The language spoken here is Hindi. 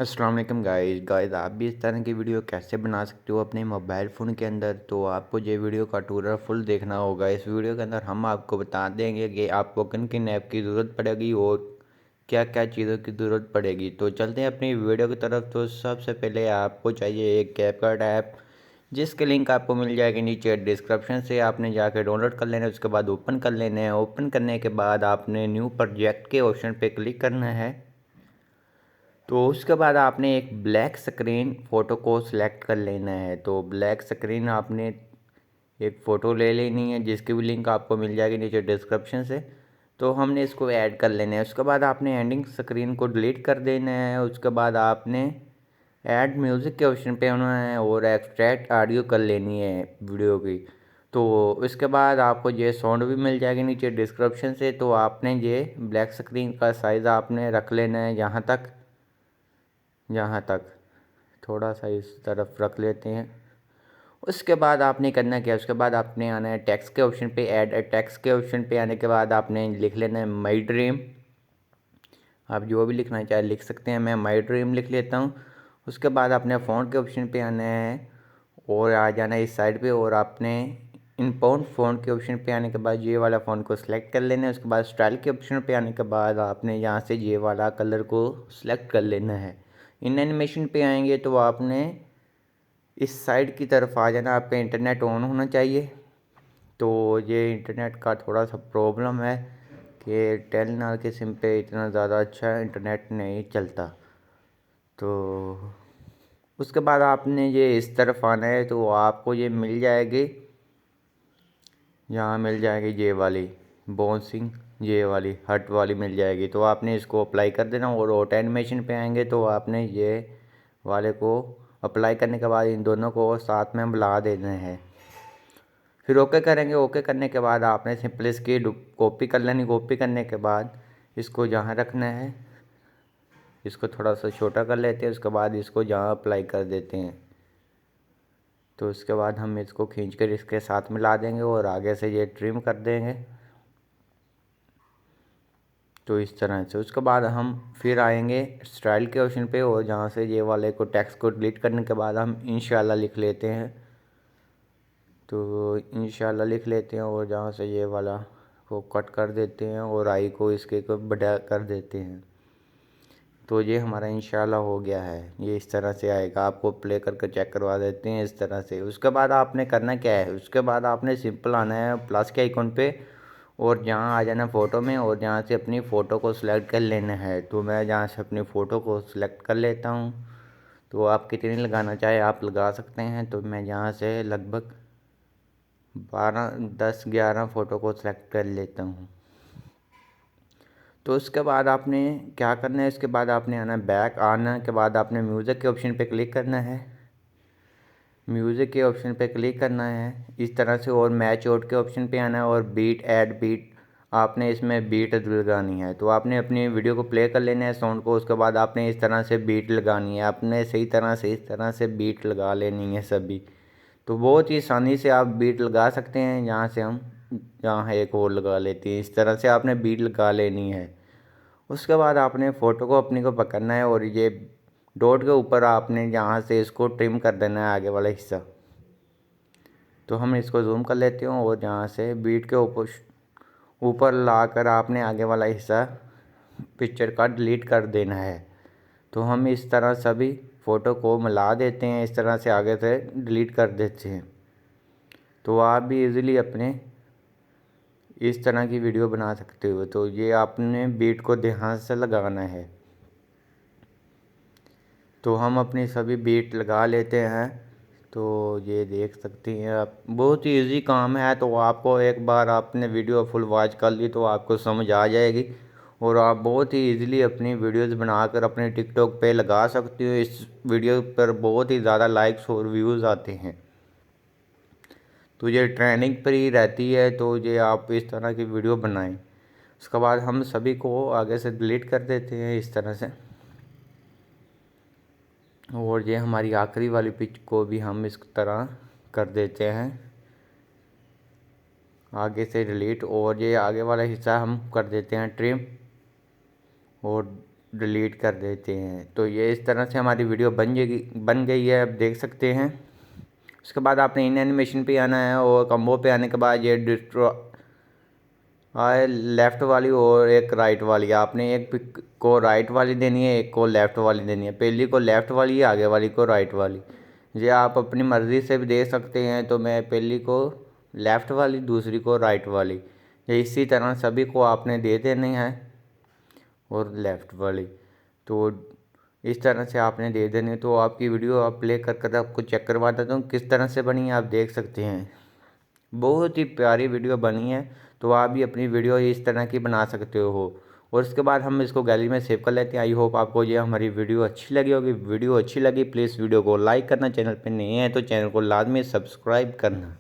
अस्सलाम वालेकुम गाइस आप भी इस तरह की वीडियो कैसे बना सकते हो अपने मोबाइल फ़ोन के अंदर। तो आपको ये वीडियो का टूर फुल देखना होगा। इस वीडियो के अंदर हम आपको बता देंगे कि आपको किन किन ऐप की ज़रूरत पड़ेगी और क्या क्या चीज़ों की ज़रूरत पड़ेगी। तो चलते हैं अपनी वीडियो की तरफ। तो सबसे पहले आपको चाहिए एक कैपकट ऐप, जिसकी लिंक आपको मिल जाएगी नीचे डिस्क्रिप्शन से। आपने जाकर डाउनलोड कर लेना है, उसके बाद ओपन कर लेना है। ओपन करने के बाद आपने न्यू प्रोजेक्ट के ऑप्शन पर क्लिक करना है। तो उसके बाद आपने एक ब्लैक स्क्रीन फ़ोटो को सिलेक्ट कर लेना है। तो ब्लैक स्क्रीन आपने एक फ़ोटो ले लेनी है, जिसकी भी लिंक आपको मिल जाएगी नीचे डिस्क्रिप्शन से। तो हमने इसको ऐड कर लेना है। उसके बाद आपने एंडिंग स्क्रीन को डिलीट कर देना है। उसके बाद आपने ऐड म्यूज़िक के ऑप्शन पे होना है और एक्सट्रैक्ट ऑडियो कर लेनी है वीडियो की। तो इसके बाद आपको ये साउंड भी मिल जाएगी नीचे डिस्क्रिप्शन से। तो आपने ये ब्लैक स्क्रीन का साइज़ आपने रख लेना है यहाँ तक थोड़ा सा इस तरफ रख लेते हैं। उसके बाद आपने करना क्या है, उसके बाद आपने आना है टेक्स्ट के ऑप्शन पे। ऐड टेक्स्ट के ऑप्शन पे आने के बाद आपने लिख लेना है माई ड्रीम। आप जो भी लिखना चाहे लिख सकते हैं, मैं माई ड्रीम लिख लेता हूँ। उसके बाद आपने फ़ॉन्ट के ऑप्शन पे आना है और आ जाना है इस साइड पे, और आपने इम्पोर्ट फ़ॉन्ट के ऑप्शन पे आने के बाद ये वाला फ़ॉन्ट को सिलेक्ट कर लेना है। उसके बाद स्टाइल के ऑप्शन पे आने के बाद आपने यहाँ से ये वाला कलर को सिलेक्ट कर लेना है। इन एनिमेशन पे आएंगे तो आपने इस साइड की तरफ आ जाना। आपका इंटरनेट ऑन होना चाहिए। तो ये इंटरनेट का थोड़ा सा प्रॉब्लम है कि टेलीनॉर के सिम पे इतना ज़्यादा अच्छा इंटरनेट नहीं चलता। तो उसके बाद आपने ये इस तरफ आना है तो आपको ये मिल जाएगी, यहाँ मिल जाएगी ये वाली बाउंसिंग, ये वाली हट वाली मिल जाएगी। तो आपने इसको अप्लाई कर देना और ऑटो एनिमेशन पे आएंगे तो आपने ये वाले को अप्लाई करने के बाद इन दोनों को साथ में मिला देना है। फिर ओके करेंगे। ओके करने के बाद आपने सिंपल इसकी कॉपी कर लेनी। कॉपी करने के बाद इसको जहाँ रखना है, इसको थोड़ा सा छोटा कर लेते हैं। उसके बाद इसको जहाँ अप्लाई कर देते हैं। तो उसके बाद हम इसको खींच कर इसके साथ मिला देंगे और आगे से ये ट्रिम कर देंगे। तो इस तरह से उसके बाद हम फिर आएंगे स्टाइल के ऑप्शन पे, और जहाँ से ये वाले को टेक्स्ट को डिलीट करने के बाद हम इंशाल्लाह लिख लेते हैं। तो इंशाल्लाह लिख लेते हैं और जहाँ से ये वाला को कट कर देते हैं और आई को इसके को बड़ा कर देते हैं। तो ये हमारा इंशाल्लाह हो गया है। ये इस तरह से आएगा, आपको प्ले करके चेक करवा देते हैं इस तरह से। उसके बाद आपने करना क्या है, उसके बाद आपने सिंपल आना है प्लस के आइकॉन पे और जहाँ आ जाना फ़ोटो में, और जहाँ से अपनी फ़ोटो को सिलेक्ट कर लेना है। तो मैं जहाँ से अपनी फ़ोटो को सिलेक्ट कर लेता हूँ। तो आप कितनी लगाना चाहे आप लगा सकते हैं। तो मैं यहाँ से लगभग 10-11 फ़ोटो को सिलेक्ट कर लेता हूँ। तो उसके बाद आपने क्या करना है, इसके बाद आपने आना बैक। आने के बाद आपने म्यूज़िक के ऑप्शन पे क्लिक करना है। म्यूज़िक के ऑप्शन पे क्लिक करना है इस तरह से, और मैच आउट के ऑप्शन पे आना है और बीट ऐड बीट आपने इसमें बीट लगानी है। तो आपने अपनी वीडियो को प्ले कर लेना है साउंड को। उसके बाद आपने इस तरह से बीट लगानी है, आपने सही तरह से इस तरह से बीट लगा लेनी है सभी। तो बहुत ही आसानी से आप बीट लगा सकते हैं। यहाँ से हम यहाँ एक और लगा लेते हैं, इस तरह से आपने बीट लगा लेनी है। उसके बाद आपने फ़ोटो को अपनी को पकड़ना है और ये डॉट के ऊपर आपने यहाँ से इसको ट्रिम कर देना है आगे वाला हिस्सा। तो हम इसको जूम कर लेते हैं और यहाँ से बीट के ऊपर ऊपर ला कर आपने आगे वाला हिस्सा पिक्चर का डिलीट कर देना है। तो हम इस तरह सभी फ़ोटो को मिला देते हैं, इस तरह से आगे से डिलीट कर देते हैं। तो आप भी इजीली अपने इस तरह की वीडियो बना सकते हो। तो ये आपने बीट को ध्यान से लगाना है। तो हम अपनी सभी बीट लगा लेते हैं। तो ये देख सकते हैं आप, बहुत ही इजी काम है। तो आपको एक बार आपने वीडियो फुल वॉच कर ली तो आपको समझ आ जाएगी और आप बहुत ही इजीली अपनी वीडियोस बनाकर अपने टिकटॉक पे लगा सकते हो। इस वीडियो पर बहुत ही ज़्यादा लाइक्स और व्यूज़ आते हैं। तो ये ट्रेंडिंग पर ही रहती है। तो ये आप इस तरह की वीडियो बनाएं। उसके बाद हम सभी को आगे से डिलीट कर देते हैं इस तरह से, और ये हमारी आखिरी वाली पिच को भी हम इस तरह कर देते हैं आगे से डिलीट, और ये आगे वाला हिस्सा हम कर देते हैं ट्रिम और डिलीट कर देते हैं। तो ये इस तरह से हमारी वीडियो बन गई है, आप देख सकते हैं। उसके बाद आपने इन एनिमेशन पे आना है और कम्बो पे आने के बाद ये लेफ़्ट वाली और एक राइट वाली, आपने एक पिक को राइट वाली देनी है, एक को लेफ़्ट वाली देनी है। पहली को लेफ़्ट वाली, आगे वाली को राइट वाली। ये आप अपनी मर्ज़ी से भी दे सकते हैं। तो मैं पहली को लेफ़्ट वाली, दूसरी को राइट वाली, ये इसी तरह सभी को आपने दे देने हैं और लेफ़्ट वाली। तो इस तरह से आपने दे देने। तो आपकी वीडियो आप प्ले कर आपको चेक करवा देता हूँ किस तरह से बनी है, आप देख सकते हैं। बहुत ही प्यारी वीडियो बनी है। तो आप भी अपनी वीडियो इस तरह की बना सकते हो और उसके बाद हम इसको गैलरी में सेव कर लेते हैं। आई होप आपको ये हमारी वीडियो अच्छी लगी होगी। वीडियो अच्छी लगी प्लीज़ वीडियो को लाइक करना, चैनल पर नए हैं तो चैनल को लाजमी सब्सक्राइब करना।